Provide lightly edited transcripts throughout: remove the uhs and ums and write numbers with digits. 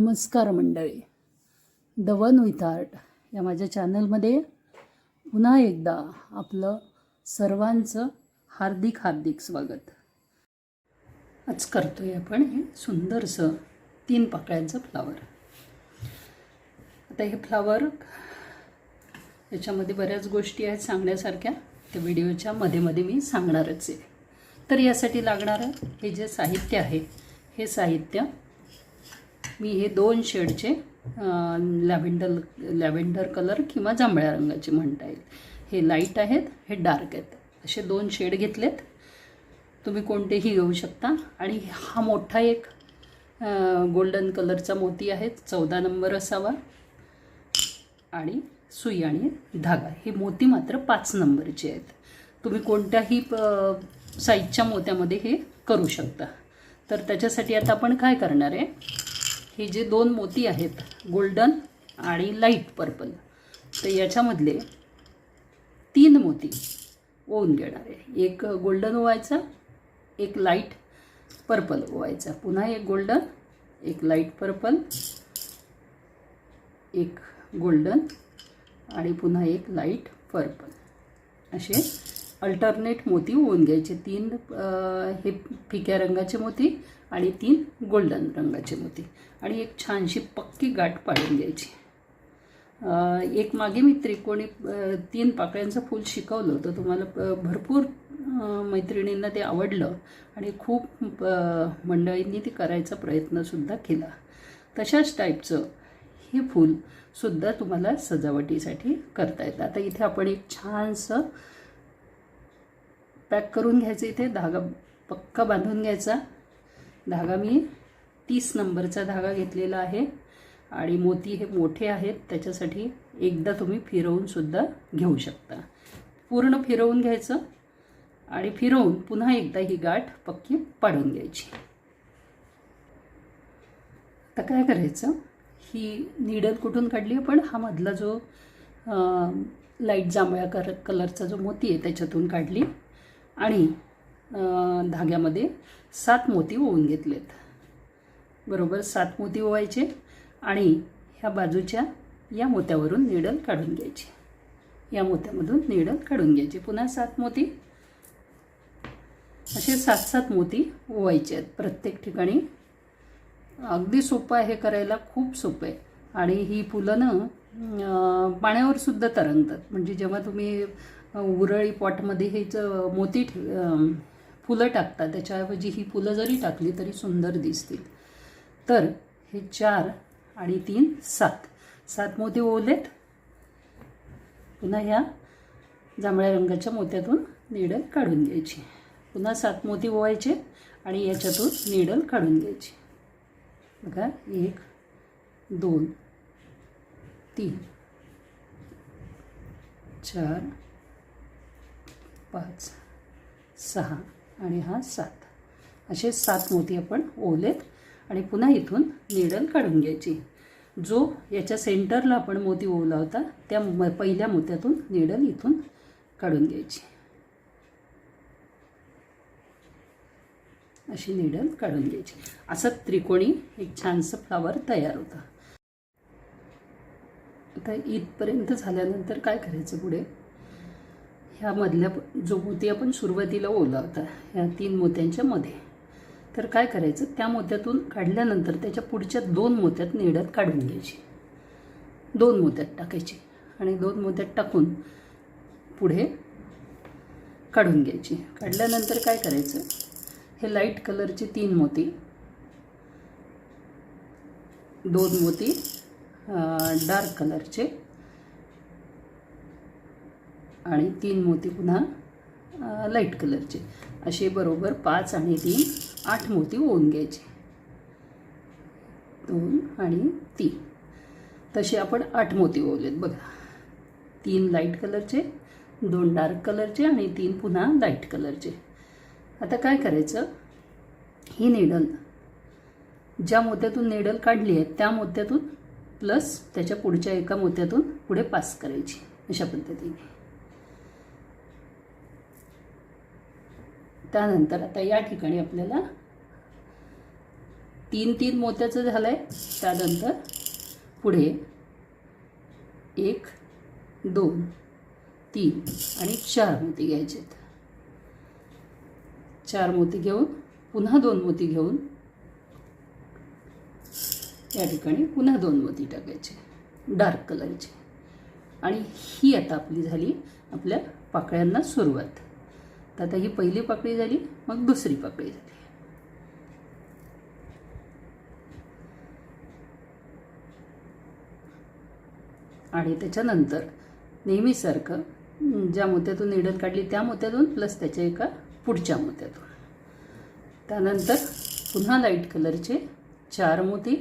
नमस्कार मंडळी, the one with art या माझ्या चॅनलमध्ये पुन्हा एकदा आपलं सर्वांचं हार्दिक हार्दिक स्वागत. आज करतोय आपण हे सुंदरसं 3 पाकळ्यांचं फ्लावर. आता हे फ्लावर याच्यामध्ये बऱ्याच गोष्टी आहेत सांगण्यासारख्या, त्या व्हिडिओच्या मध्ये मी सांगणारच आहे. तर यासाठी लागणारं हे जे साहित्य आहे, हे साहित्य मी हे 2 शेडचे लॅव्हेंडर कलर किंवा जांभळ्या रंगाचे म्हणता येईल. हे लाईट आहेत, हे डार्क आहेत, असे 2 शेड घेतलेत. तुम्ही कोणतेही घेऊ शकता. आणि हा मोठा एक गोल्डन कलरचा मोती आहे, 14 नंबर असावा. आणि सुई आणि धागा. हे मोती मात्र 5 नंबरचे आहेत. तुम्ही कोणत्याही साईजच्या मोत्यामध्ये हे करू शकता. तर त्याच्यासाठी आता आपण काय करणार आहे, हे जे 2 मोती आहेत गोल्डन आणि लाईट पर्पल, तर याच्यामधले 3 मोती ओवून घेणार आहे. एक गोल्डन ओवायचा, एक लाईट पर्पल ओवायचा, पुन्हा एक गोल्डन, एक लाईट पर्पल, एक गोल्डन आणि पुन्हा एक लाईट पर्पल, असे अल्टरनेट मोती ओवून घ्यायचे. 3 हे फिक्या रंगाचे मोती आणि 3 गोल्डन रंगाचे मोती. आणि एक छानशी पक्की गाठ पाडून घ्यायची. एक मागे मी त्रिकोणी 3 पाकळ्यांचं फूल शिकवलं होतं तुम्हाला. भरपूर मैत्रिणींना ते आवडलं आणि खूप मंडळींनी ते करायचा प्रयत्नसुद्धा केला. तशाच टाईपचं हे फूलसुद्धा तुम्हाला सजावटीसाठी करता येतं. आता इथे आपण एक छानसं पॅक करून घ्यायचं. इथे धागा पक्का बांधून घ्यायचा. धागा मी 30 नंबरचा धागा घेतलेला आहे. आणि मोती हे मोठे आहेत, त्याच्यासाठी एकदा तुम्ही फिरवूनसुद्धा घेऊ शकता. पूर्ण फिरवून घ्यायचं आणि फिरवून पुन्हा एकदा ही गाठ पक्की पाडून घ्यायची. आता काय करायचं, ही नीडल कुठून काढली आपण, हा मधला जो लाईट जांभळ्या कलरचा जो मोती आहे त्याच्यातून काढली. आणि धाग्यामध्ये 7 मोती ओवून घेतलेत. बरोबर 7 मोती ओवायचे आणि ह्या बाजूच्या या मोत्यावरून नीडल काढून घ्यायची. या मोत्यामधून नीडल काढून घ्यायची. पुन्हा 7 मोती, असे 7-7 मोती ओवायचे आहेत प्रत्येक ठिकाणी. अगदी सोपं आहे करायला, खूप सोपं आहे. आणि ही फुलं ना पाण्यावर सुद्धा तरंगतात. म्हणजे जेव्हा तुम्ही उरळी पॉटमध्ये हे मोती फुलं टाकता, त्याच्याऐवजी ही फुलं जरी टाकली तरी सुंदर दिसतील. तर हे 4 आणि 3 7 मोती ओवलेत. पुन्हा ह्या जांभळ्या रंगाच्या मोत्यातून नीडल काढून घ्यायची. पुन्हा 7 मोती ओवायचे आणि याच्यातून नीडल काढून घ्यायची. बघा 1 2 3 4 5 6 आणि हा 7, असे 7 मोती आपण ओवलेत. आणि पुन्हा इथून नीडल काढून घ्यायची. जो याच्या सेंटरला आपण मोती ओवला होता त्या पहिल्या मोत्यातून नीडल इथून काढून घ्यायची. अशी नीडल काढून घ्यायची. असं त्रिकोणी एक छानसं फ्लावर तयार होतं. आता इथपर्यंत झाल्यानंतर काय करायचं, पुढे ह्या मधल्या जो मोती आपण सुरुवातीला ओवला होता ह्या 3 मोत्यांच्या मध्ये, तर काय करायचं, त्या मोत्यातून काढल्यानंतर त्याच्या पुढच्या 2 मोत्यात नीडल काढून घ्यायची. 2 मोत्यात टाकायची आणि 2 मोत्यात टाकून पुढे काढून घ्यायची. काढल्यानंतर काय करायचं, हे लाईट कलरचे 3 मोती, 2 मोती डार्क कलरचे आणि 3 मोती पुन्हा लाईट कलरचे, असे बरोबर 5 आणि 3 8 मोती ओवून घ्यायचे. 2 आणि 3 तसे आपण 8 मोती ओवलेत. बघा 3 लाईट कलरचे, 2 डार्क कलरचे आणि 3 पुन्हा लाईट कलरचे. आता काय करायचं, ही नीडल ज्या मोत्यातून नीडल काढली आहे त्या मोत्यातून प्लस त्याच्या पुढच्या एका मोत्यातून पुढे पास करायची, अशा पद्धतीने. त्यानंतर आता या ठिकाणी आपल्याला तीन मोत्याचं झालं आहे. त्यानंतर पुढे 1 2 3 आणि 4 मोती घ्यायचे आहेत. 4 मोती घेऊन पुन्हा 2 मोती घेऊन या ठिकाणी पुन्हा 2 मोती टाकायचे डार्क कलरचे. आणि ही आता आपली झाली आपल्या पाकळ्यांना सुरुवात. तर आता ही पहिली पाकळी झाली, मग दुसरी पाकळी झाली. आणि त्याच्यानंतर नेहमीसारखं ज्या मोत्यातून नीडल काढली त्या मोत्यातून प्लस त्याच्या एका पुढच्या मोत्यातून. त्यानंतर पुन्हा लाईट कलरचे 4 मोती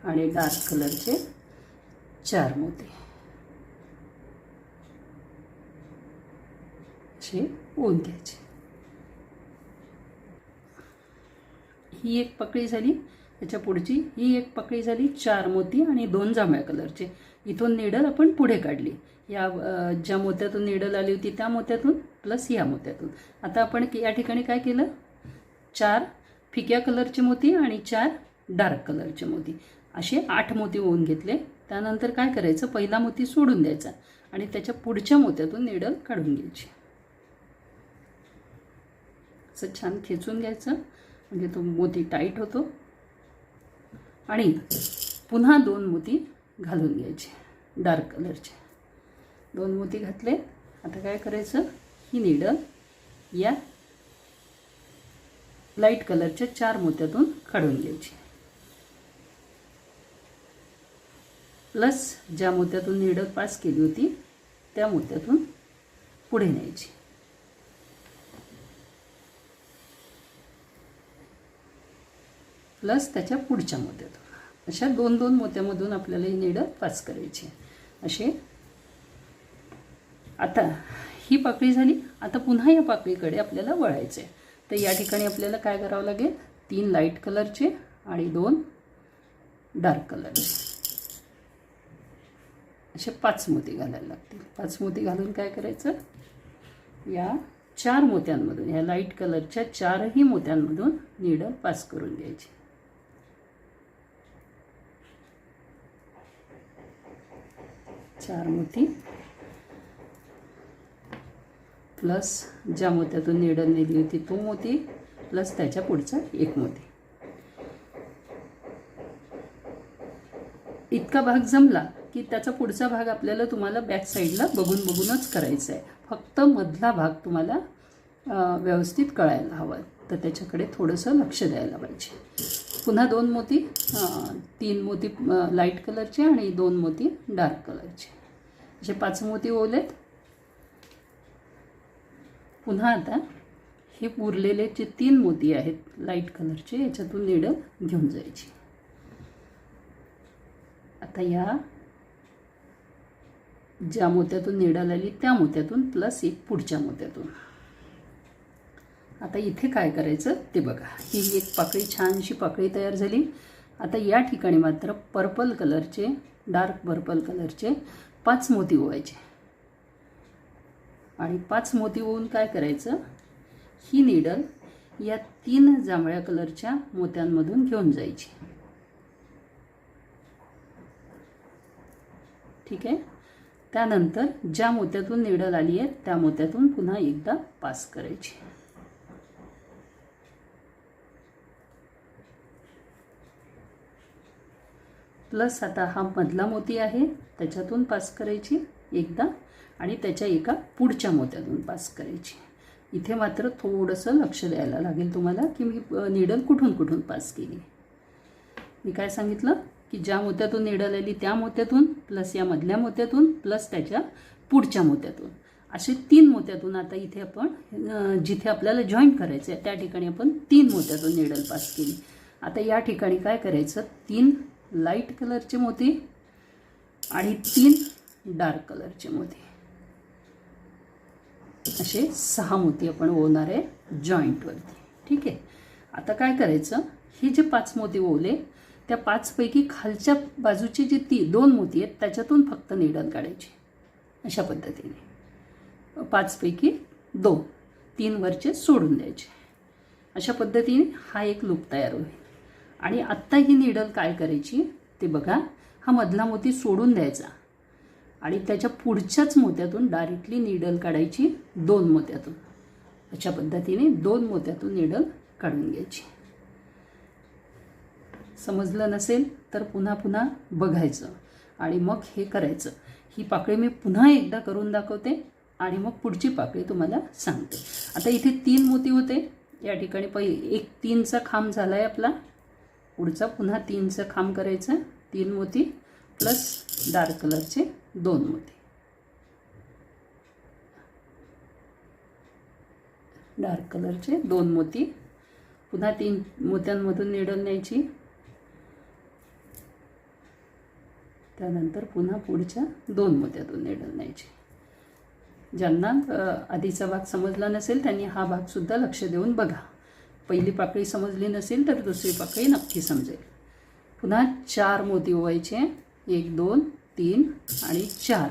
आणि डार्क कलरचे 4 मोती असे ओढून घ्यायचे. ही एक पकडी झाली. त्याच्या पुढची ही एक पकडी झाली. 4 मोती आणि 2 जांभळ्या कलरचे. इथून नीडल आपण पुढे काढली. या ज्या मोत्यातून नीडल आली होती त्या मोत्यातून प्लस या मोत्यातून. आता आपण या ठिकाणी काय केलं, 4 फिक्या कलरचे मोती आणि 4 डार्क कलरचे मोती असे 8 मोती ओवून घेतले. त्यानंतर काय करायचं, पहिला मोती सोडून द्यायचा आणि त्याच्या पुढच्या मोत्यातून नीडल काढून घ्यायची. असं छान खेचून घ्यायचं म्हणजे तो मोती टाईट होतो. आणि पुन्हा 2 मोती घालून घ्यायचे डार्क कलरचे. 2 मोती घातले. आता काय करायचं, ही नीडल या लाईट कलरच्या 4 मोत्यातून काढून घ्यायची. प्लस ज्या मोत्यातून नीडल पास केली होती त्या मोत्यातून पुढे न्यायची. प्लस त्याच्या पुढच्या मोत्यातून. अशा 2-2 मोत्यामधून आपल्याला ही नीडल पास करायची. असे आता ही पाकळी झाली. आता पुन्हा या पाकळीकडे आपल्याला वळायचं आहे. तर या ठिकाणी आपल्याला काय करावं लागेल, 3 लाईट कलरचे आणि 2 डार्क कलरचे असे 5 मोती घालायला लागतील. 5 मोती घालून काय करायचं, या 4 मोत्यांमधून, या लाईट कलरच्या 4ही मोत्यांमधून नीडल पास करून घ्यायची. चार मोती प्लस ज्या मोत्यातून नीडल नेली होती तो मोती प्लस त्याच्या पुढचा 1 मोती. इतका भाग जमला की त्याचा पुढचा भाग आपल्याला तुम्हाला बॅक साईडला बघूनच करायचा आहे. फक्त मधला भाग तुम्हाला व्यवस्थित कळायला हवा, तर त्याच्याकडे थोडंसं लक्ष द्यायला पाहिजे. पुन्हा 2 मोती, 3 मोती लाईट कलरचे आणि 2 मोती डार्क कलरचे असे 5 मोती ओवलेत. पुन्हा आता हे उरलेले जे 3 मोती आहेत लाईट कलरचे याच्यातून नीडल घेऊन जायची. आता या ज्या मोत्यातून नीडल आली त्या मोत्यातून प्लस 1 पुढच्या मोत्यातून. आता इथे काय करायचं ते बघा. ही एक पाकळी, छानशी पाकळी तयार झाली. आता या ठिकाणी मात्र पर्पल कलरचे, डार्क पर्पल कलरचे 5 मोती ओवायचे आणि 5 मोती ओवून काय करायचं, ही नीडल या 3 जांभळ्या कलरच्या मोत्यांमधून घेऊन जायची. ठीक आहे. त्यानंतर ज्या मोत्यातून नीडल आली आहे त्या मोत्यातून पुन्हा एकदा पास करायची. प्लस आता हा मधला मोती आहे त्याच्यातून पास करायची एकदा आणि त्याच्या एका पुढच्या मोत्यातून पास करायची. इथे मात्र थोडंसं लक्ष द्यायला लागेल तुम्हाला की मी नीडल कुठून पास केली. मी काय सांगितलं की ज्या मोत्यातून नीडल आली त्या मोत्यातून प्लस या मधल्या मोत्यातून प्लस त्याच्या पुढच्या मोत्यातून असे 3 मोत्यातून. आता इथे आपण जिथे आपल्याला जॉईंट करायचं आहे त्या ठिकाणी आपण 3 मोत्यातून नीडल पास केली. आता या ठिकाणी काय करायचं, 3 लाईट कलरचे मोती आणि 3 डार्क कलरचे मोती असे 6 मोती आपण ओवणार आहे जॉईंटवरती. ठीक आहे. आता काय करायचं, हे जे 5 मोती ओवले त्या 5 पैकी खालच्या बाजूचे जे 2 मोती आहेत त्याच्यातून फक्त नीडल काढायची. अशा पद्धतीने 5 पैकी 2 3 वरचे सोडून द्यायचे. अशा पद्धतीने हा एक लूप तयार होईल. आणि आत्ता ही नीडल काय करायची ते बघा. हा मधला मोती सोडून द्यायचा आणि त्याच्या पुढच्याच मोत्यातून डायरेक्टली नीडल काढायची 2 मोत्यातून. अशा पद्धतीने 2 मोत्यातून नीडल काढून घ्यायची. समजलं नसेल तर पुन्हा पुन्हा बघायचं आणि मग हे करायचं. ही पाकळी मी पुन्हा एकदा करून दाखवते आणि मग पुढची पाकळी तुम्हाला सांगते. आता इथे 3 मोती होते. या ठिकाणी एक 3चा खांब झाला आहे आपला. पुढचा पुन्हा 3चा खांब करायचा. 3 मोती प्लस डार्क कलरचे 2 मोती. डार्क कलरचे 2 मोती. पुन्हा 3 मोत्यांमधून नीडल न्यायची. त्यानंतर पुन्हा पुढच्या 2 मोत्यातून नीडल न्यायची. ज्यांना आधीचा भाग समजला नसेल त्यांनी हा भागसुद्धा लक्ष देऊन बघा. पहिली पाकळी समजली नसेल तर दुसरी पाकळी नक्की समजेल. पुन्हा 4 मोती ओवायचे. 1 2 3 आणि 4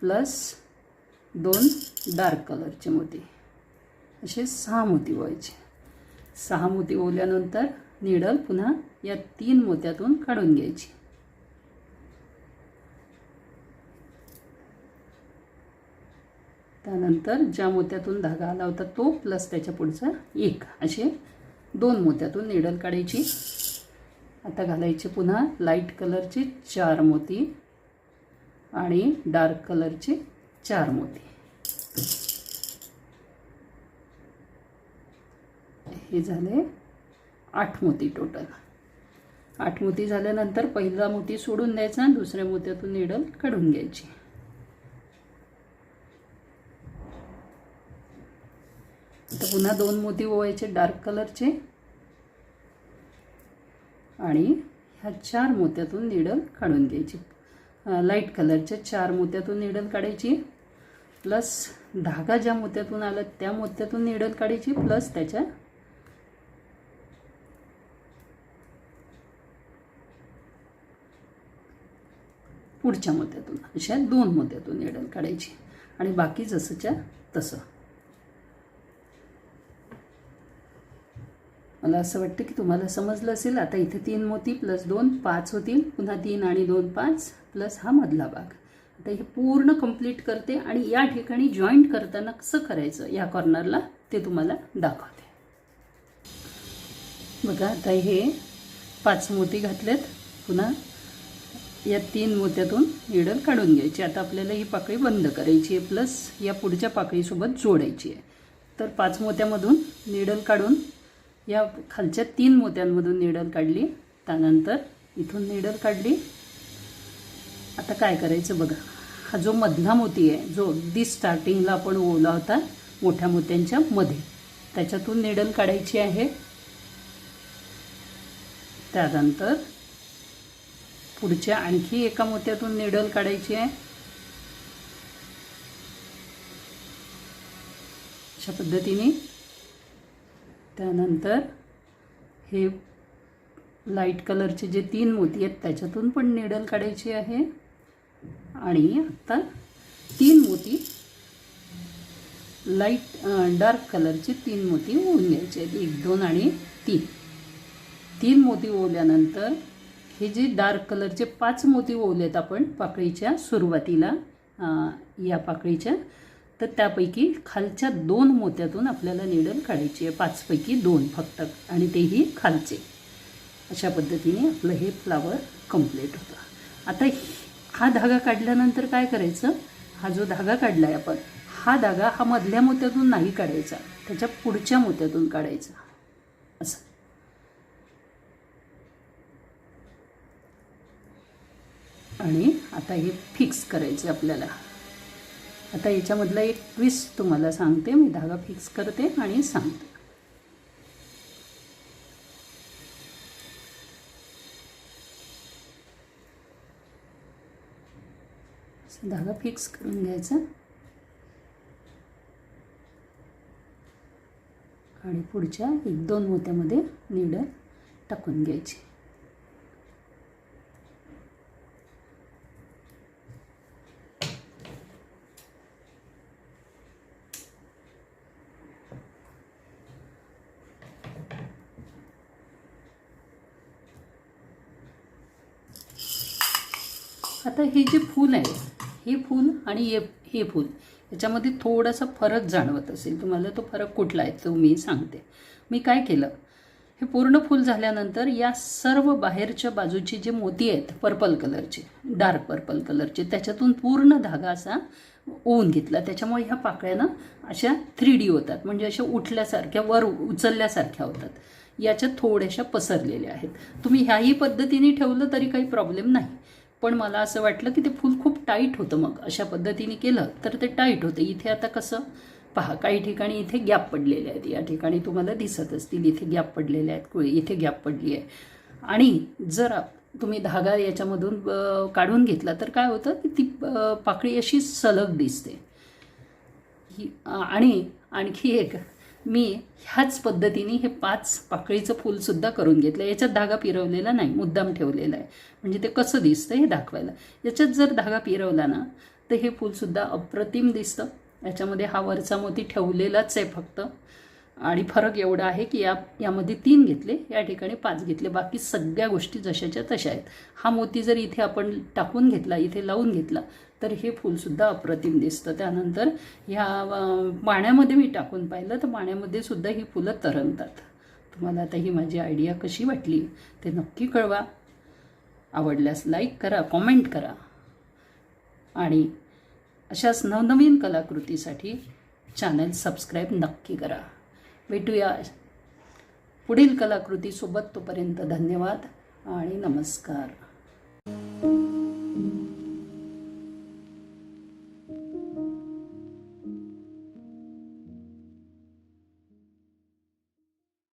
प्लस 2 डार्क कलरचे मोती. असे 6 मोती ओवायचे. 6 मोती ओवल्यानंतर नीडल पुन्हा या 3 मोत्यातून काढून घ्यायची. त्यानंतर ज्या मोत्यातून धागा आला होता तो प्लस त्याच्या पुढचा 1 असे 2 मोत्यातून नीडल काढायची. आता घालायचे पुन्हा लाईट कलरचे 4 मोती आणि डार्क कलरचे 4 मोती. हे झाले 8 मोती टोटल. 8 मोती झाल्यानंतर पहिला मोती सोडून द्यायचा. दुसऱ्या मोत्यातून नीडल काढून घ्यायची. आता पुन्हा 2 मोती ओवायचे डार्क कलरचे आणि ह्या 4 मोत्यातून नीडल काढून घ्यायची. लाईट कलरच्या 4 मोत्यातून नीडल काढायची प्लस धागा ज्या मोत्यातून आला त्या मोत्यातून नीडल काढायची प्लस त्याच्या पुढच्या मोत्यातून अशा 2 मोत्यातून नीडल काढायची आणि बाकी जसंच्या तसं. मला असं वाटतं की तुम्हाला समजलं असेल. आता इथे 3 मोती प्लस 2 5 होतील. पुन्हा 3 आणि 2 5 प्लस हा मधला भाग. आता हे पूर्ण कंप्लीट करते आणि या ठिकाणी जॉईंट करताना कसं करायचं या कॉर्नरला ते तुम्हाला दाखवते. बघा आता हे 5 मोती घातलेत. पुन्हा या 3 मोत्यातून नीडल काढून घ्यायची. आता आपल्याला ही पाकळी बंद करायची आहे प्लस या पुढच्या पाकळीसोबत जोडायची आहे. तर 5 मोत्यामधून नीडल काढून या खालच्या 3 मोत्यांमधून नीडल काढली. त्यानंतर इथून नीडल काढली. आता काय करायचं बघा. हा जो मधला मोती आहे जो अगदी स्टार्टिंगला आपण ओवला होता मोठ्या मोत्यांच्या मध्ये त्याच्यातून नीडल काढायची आहे. त्यानंतर पुढच्या आणखी एका मोत्यातून नीडल काढायची आहे. अशा पद्धतीने. त्यानंतर हे लाईट कलरचे जे 3 मोती आहेत त्याच्यातून पण नीडल काढायची आहे आणि आता 3 मोती डार्क कलरचे 3 मोती ओवून घ्यायचे आहेत. 1 2 आणि 3 मोती ओवल्यानंतर हे जे डार्क कलरचे 5 मोती ओवलेत आपण पाकळीच्या सुरुवातीला या पाकळीच्या, तर त्यापैकी खालच्या 2 मोत्यातून आपल्याला नीडल काढायची आहे. 5 पैकी 2 फक्त आणि तेही खालचे. अशा पद्धतीने आपलं हे फ्लावर कंप्लीट होतं. आता हा धागा काढल्यानंतर काय करायचं. हा जो धागा काढला आहे आपण हा धागा हा मधल्या मोत्यातून नाही काढायचा त्याच्या पुढच्या मोत्यातून काढायचा असं. आणि आता हे फिक्स करायचे आपल्याला. आता याच्यामधला एक ट्विस्ट तुम्हाला सांगते. मी धागा फिक्स करते आणि सांगते. धागा फिक्स करून घ्यायचा आणि पुढच्या 1 2 मोत्यामध्ये नीडल टाकून घ्यायची. आता हे जे फूल आहे, हे फूल आणि हे फूल याच्यामध्ये थोडासा फरक जाणवत असेल तुम्हाला. तो फरक कुठला आहे तो मी सांगते. मी काय केलं, हे पूर्ण फूल झाल्यानंतर या सर्व बाहेरच्या बाजूची जे मोती आहेत पर्पल कलरचे, डार्क पर्पल कलरचे, त्याच्यातून पूर्ण धागा असा ओवून घेतला. त्याच्यामुळे ह्या पाकळ्या अशा 3D होतात, म्हणजे अशा उठल्यासारख्या वर उचलल्यासारख्या होतात. याच्यात थोड्याशा पसरलेल्या आहेत. तुम्ही ह्याही पद्धतीने ठेवलं तरी काही प्रॉब्लेम नाही, पण मला असं वाटलं की ते फूल खूप टाईट होतं. मग अशा पद्धतीने केलं तर ते टाईट होतं. इथे आता कसं पहा, काही ठिकाणी इथे गॅप पडलेले आहेत. या ठिकाणी तुम्हाला दिसत असतील इथे गॅप पडलेले आहेत, इथे गॅप पडली आहे. आणि जर तुम्ही धागा याच्यामधून काढून घेतला तर काय होतं की ती पाकळी अशी सलग दिसते. आणि आणखी एक मी ह्याच पद्धतीने हे 5 पाकळीचं फूलसुद्धा करून घेतलं. याच्यात धागा पिरवलेला नाही, मुद्दाम ठेवलेला आहे, म्हणजे ते कसं दिसतं हे दाखवायला. याच्यात जर धागा पिरवला ना तर हे फूलसुद्धा अप्रतिम दिसतं. याच्यामध्ये हा वरचा मोती ठेवलेलाच आहे फक्त, आणि फरक एवढा आहे की यामध्ये 3 घेतले, या ठिकाणी 5 घेतले. बाकी सगळ्या गोष्टी जशाच्या तशा आहेत. हा मोती जर इथे आपण टाकून घेतला, इथे लावून घेतला तर हे फूलसुद्धा अप्रतिम दिसतं. त्यानंतर ह्या पाण्यामध्ये मी टाकून पाहिलं तर पाण्यामध्ये सुद्धा ही फुलं तरंगतात. तुम्हाला आता ही माझी आयडिया कशी वाटली ते नक्की कळवा. आवडल्यास लाईक करा, कॉमेंट करा, आणि अशाच नवनवीन कलाकृतीसाठी चॅनल सबस्क्राईब नक्की करा. भेटूया पुढील कलाकृतीसोबत. तोपर्यंत धन्यवाद आणि नमस्कार.